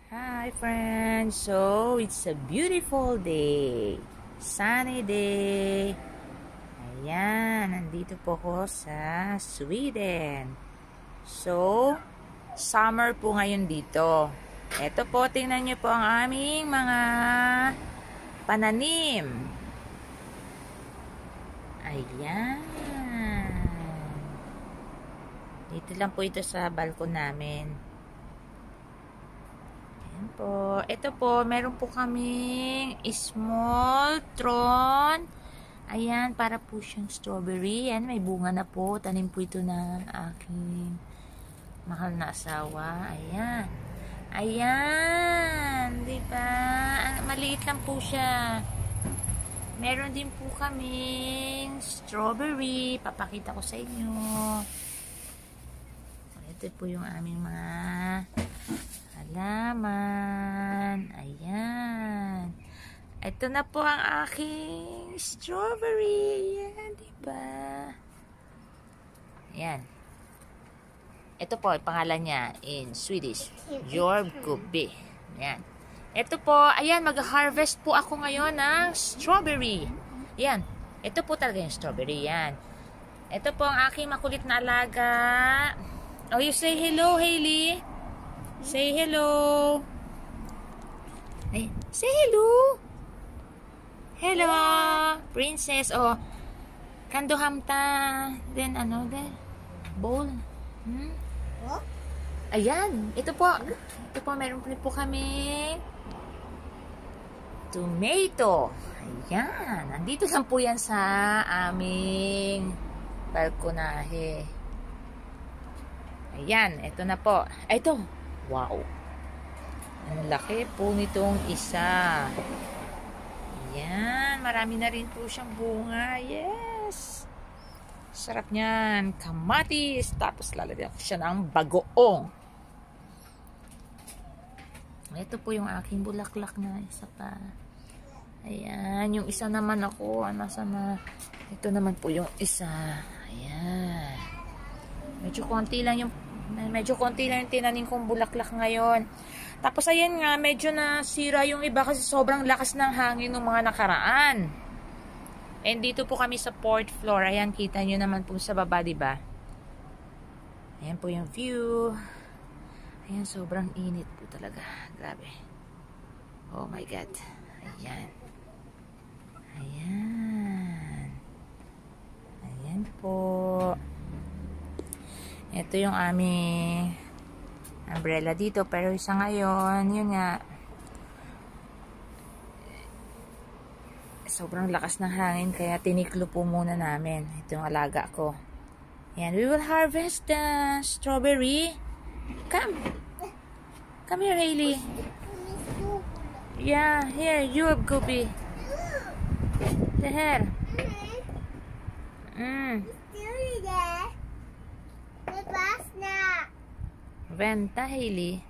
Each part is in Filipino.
Hi friends! So, it's a beautiful day. Sunny day. Ayan, nandito po ako sa Sweden. So, summer po ngayon dito. Ito po, tingnan nyo po ang aming mga pananim. Ayan. Dito lang po ito sa balkon namin. Po. Ito po, meron po kaming small thorn. Ayan, para po siyang strawberry. Ayan, may bunga na po. Tanim po ito ng aking mahal na asawa. Ayan. Ayan. Diba? Maliit lang po siya. Meron din po kaming strawberry. Papakita ko sa inyo. Ito po yung aming mga halaman. Ayan. Ito na po ang aking strawberry. Ayan, diba? Ayan. Ito po, pangalan niya in Swedish. Jordgubbe. Ayan. Ito po, ayan, mag-harvest po ako ngayon ng strawberry. Ayan. Ito po talaga yung strawberry. Ayan. Ito po ang aking makulit na alaga. Oh, you say hello, Hailey. Say hello. Ay, say hello. Hello, princess. Oh, kando hamta. Then ano, then bowl. Ayan, ito po. Ito po, meron po kami tomato. Ayan, nandito lang po yan sa aming balkonahe. Ayan, ito na po. Ito. Wow. Ang laki po nitong isa. Ayan. Marami na rin po siyang bunga. Yes. Sarap niyan. Kamatis. Tapos lalagyan ko siya ng bagoong. Ito po yung aking bulaklak na isa pa. Ayan. Yung isa naman ako. Nasa na. Ito naman po yung isa. Ayan. Medyo konti lang yung tinanim kong bulaklak ngayon. Tapos ayan nga, medyo nasira yung iba kasi sobrang lakas ng hangin ng mga nakaraan. And dito po kami sa 4th floor. Ayan, kita nyo naman po sa baba, diba? Ayan po yung view. Ayan, sobrang init po talaga. Grabe. Oh my God. Ayan. Ayan. Ayan po. Ito yung aming umbrella dito. Pero isa ngayon, yun nga, sobrang lakas ng hangin. Kaya tiniklo po muna namin. Ito yung alaga ko. Ayan, we will harvest the strawberry. Come. Come here, Hailey. Yeah, here, you Gobi. The hair. Venta, Hailey.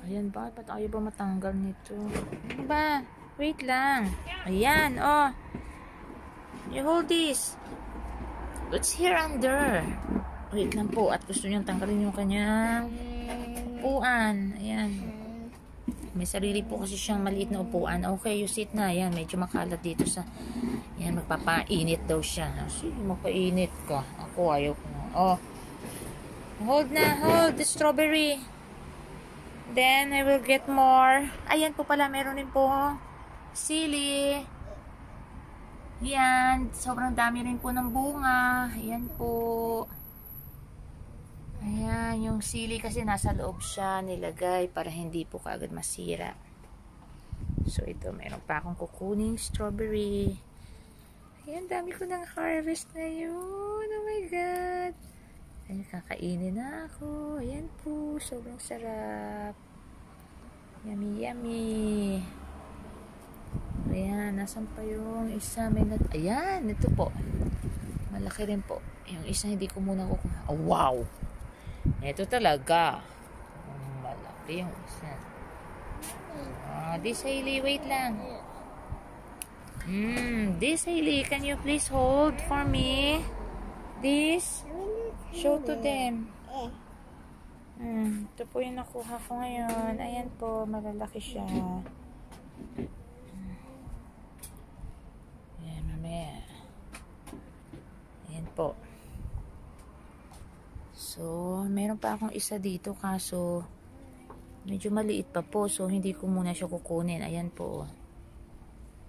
Ayan ba? Ba't ayaw ba matanggal nito? Ano ba? Wait lang. Ayan, oh. You hold this. It's here under. Wait lang po. At gusto niyang tanggalin yung kanyang upuan. Ayan. May sarili po kasi siyang maliit na upuan. Okay, you sit na. Ayan, medyo makalat dito sa... Ayan, magpapainit daw siya. Sige, magpainit ka. Ako, ayaw ko na. Oh. Hold na, hold the strawberry. Then, I will get more. Ayan po pala, meron din po. Sili. Ayan, sobrang dami rin po ng bunga. Ayan po. Ayan, yung sili kasi nasa loob siya nilagay para hindi po kaagad masira. So, ito, meron pa akong kukuning strawberry. Ayan, dami ko ng harvest ngayon. Oh my God. Ayan, kakainin na ako. Ayan po, sobrang sarap. Yummy, yummy. Ayan, nasan pa yung isa? Ayan, ito po. Malaki rin po. Yung isa hindi ko muna kukuha. Oh, wow. Ito talaga. Malaki yung isa. This Hailey, wait lang. This Hailey, can you please hold for me? This? Show to them. Ito po yung nakuha ko ngayon. Ayan po, malalaki siya. Ayan, mamaya. Ayan po. So, meron pa akong isa dito kaso medyo maliit pa po. So, hindi ko muna siya kukunin. Ayan po.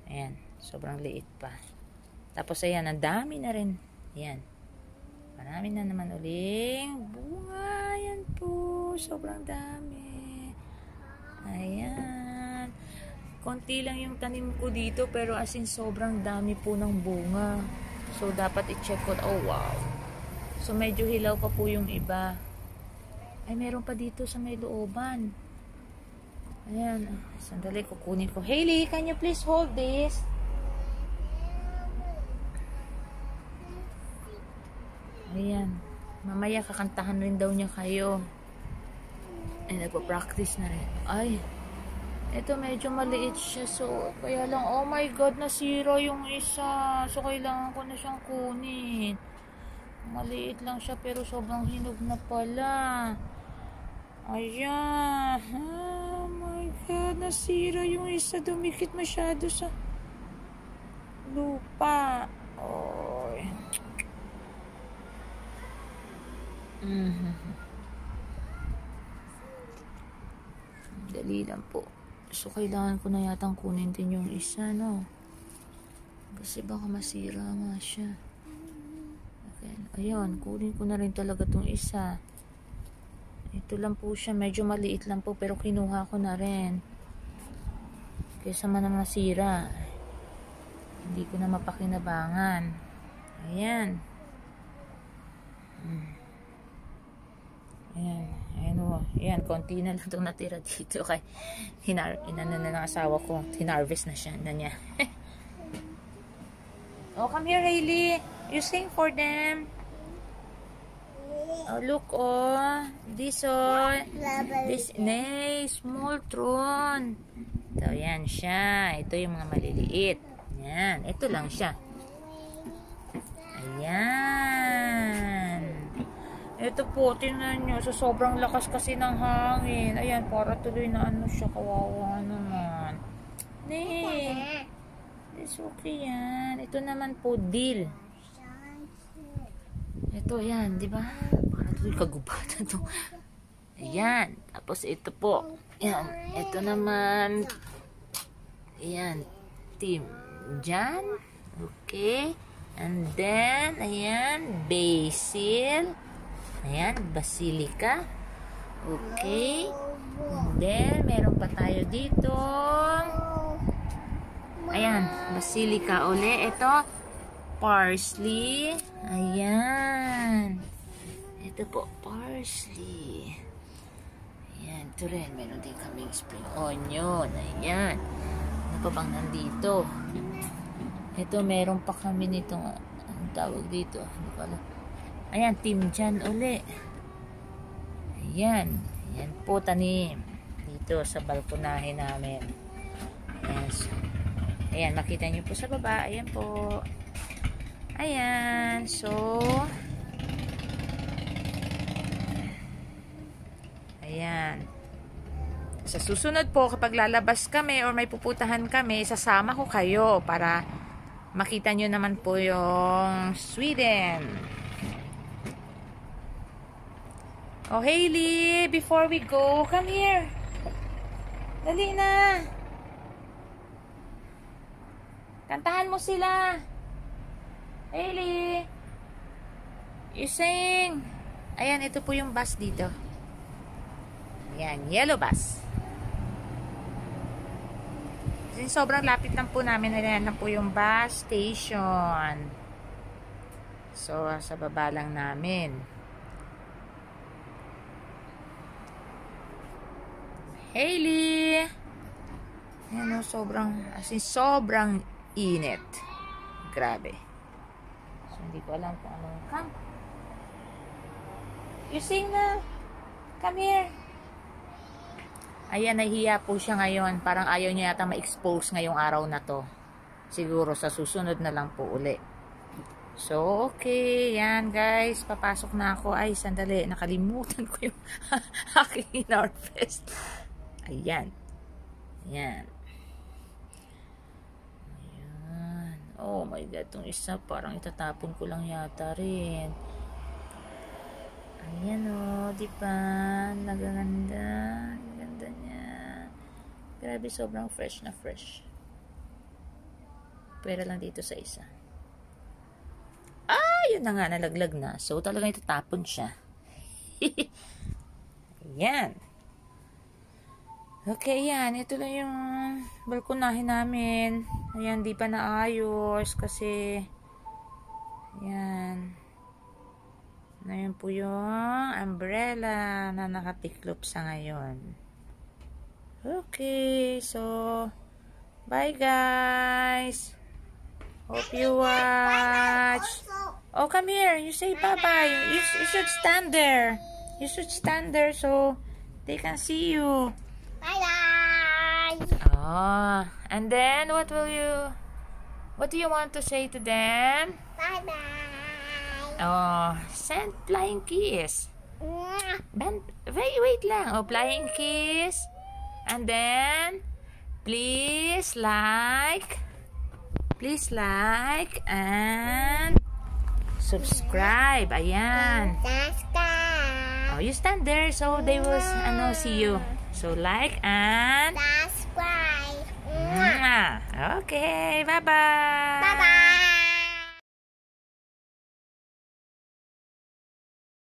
Ayan, sobrang liit pa. Tapos, ayan, ang dami na rin. Ayan. Marami na naman uling bunga. Ayan po. Sobrang dami. Ayan. Konti lang yung tanim ko dito pero as in sobrang dami po ng bunga. So, dapat i-check ko. Oh, wow. So, medyo hilaw pa po yung iba. Ay, meron pa dito sa may looban. Ayan. Sandali, kukunin ko. Hailey, can you please hold this? Ayan. Mamaya kakantahan rin daw niya kayo. Ay, nagpa-practice na rin. Ay, ito medyo maliit siya. So, kaya lang, oh my God, nasira yung isa. So, kailangan ko na siyang kunin. Maliit lang siya pero sobrang hinog na pala. Ayan. Oh my God, nasira yung isa. Dumikit masyado sa lupa. Oy. Dali lang po. So, kailangan ko na yatang kunin din yung isa, no? Kasi baka masira nga siya. Okay. Ayun, kunin ko na rin talaga tong isa. Ito lang po siya. Medyo maliit lang po, pero kinuha ko na rin. Kaysa man na masira. Hindi ko na mapakinabangan. Ayan. Ayan. Ayan o. Ayan, konti na lang itong natira dito. Kay inano na ng asawa ko. Hinarvest na siya. Na niya. Oh, come here, Hailey. You sing for them. Oh, look, oh. This, oh. This, nay, small throne. Ito, yan siya. Ito yung mga maliliit. Yan. Ito lang siya. Ayan. Ito po, tingnan nyo. So, sobrang lakas kasi ng hangin. Ayan, para tuloy na ano siya. Kawawa naman. Nay. It's okay yan. Ito naman po, dill. Ito, yan. Diba? Para tuloy kagubatan to. Ayan. Tapos, ito po. Yan. Ito naman. Ayan. Timjan. Okay. And then, ayan. Basil. Ayan, basilica. Okay. And then, meron pa tayo dito. Ayan, basilica uli. Ito, parsley. Ayan. Ito po, parsley. Ayan, ito rin. Meron din kaming spring onion. Ayan. Ano pa bang nandito? Ito, meron pa kami nitong, ang tawag dito. Hindi ko alam. Ayan, timjan uli. Ayan. Ayan po, tanim. Dito sa balkonahe namin. Ayan. So, ayan, makita nyo po sa baba. Ayan po. Ayan. So, ayan. Sa susunod po, kapag lalabas kami or may puputahan kami, sasama ko kayo para makita nyo naman po yung Sweden. Oh, Hailey, before we go, come here. Dali na. Kantahan mo sila. Hailey. You sing. Ayan, ito po yung bus dito. Ayan, yellow bus. Kasi sobrang lapit lang po namin. Ayan lang po yung bus station. So, sa baba lang namin. Hailey! Ayan o, sobrang init. Grabe. So, hindi ko alam kung anong come. You sing na. Come here. Ayan, nahihiya po siya ngayon. Parang ayaw niya yata ma-expose ngayong araw na to. Siguro sa susunod na lang po uli. So, okay. Yan, guys. Papasok na ako. Ay, sandali. Nakalimutan ko yung aking harvest. Ayan. Ayan. Ayan. Oh my God. Itong isa, parang itatapon ko lang yata rin. Ayan o. Diba? Nagaganda. Nagaganda niya. Grabe, sobrang fresh na fresh. Pwera lang dito sa isa. Yun na nga, nalaglag na. So, talagang itatapon siya. Ayan. Okay, yan. Ito lang yung balkonahin namin. Ayan, di pa naayos kasi yan. Ayan po yung umbrella na nakatiklop sa ngayon. Okay, so bye guys. Hope you watch. Oh, come here. You say bye-bye. You should stand there. You should stand there so they can see you. Bye-bye. Oh, and then what do you want to say to them? Bye-bye. Oh, send flying kiss. Wait lang. Oh, flying kiss. And then, please like and subscribe. Ayan. Subscribe. Oh, you stand there so they will see you. So like and Subscribe. okay, bye-bye.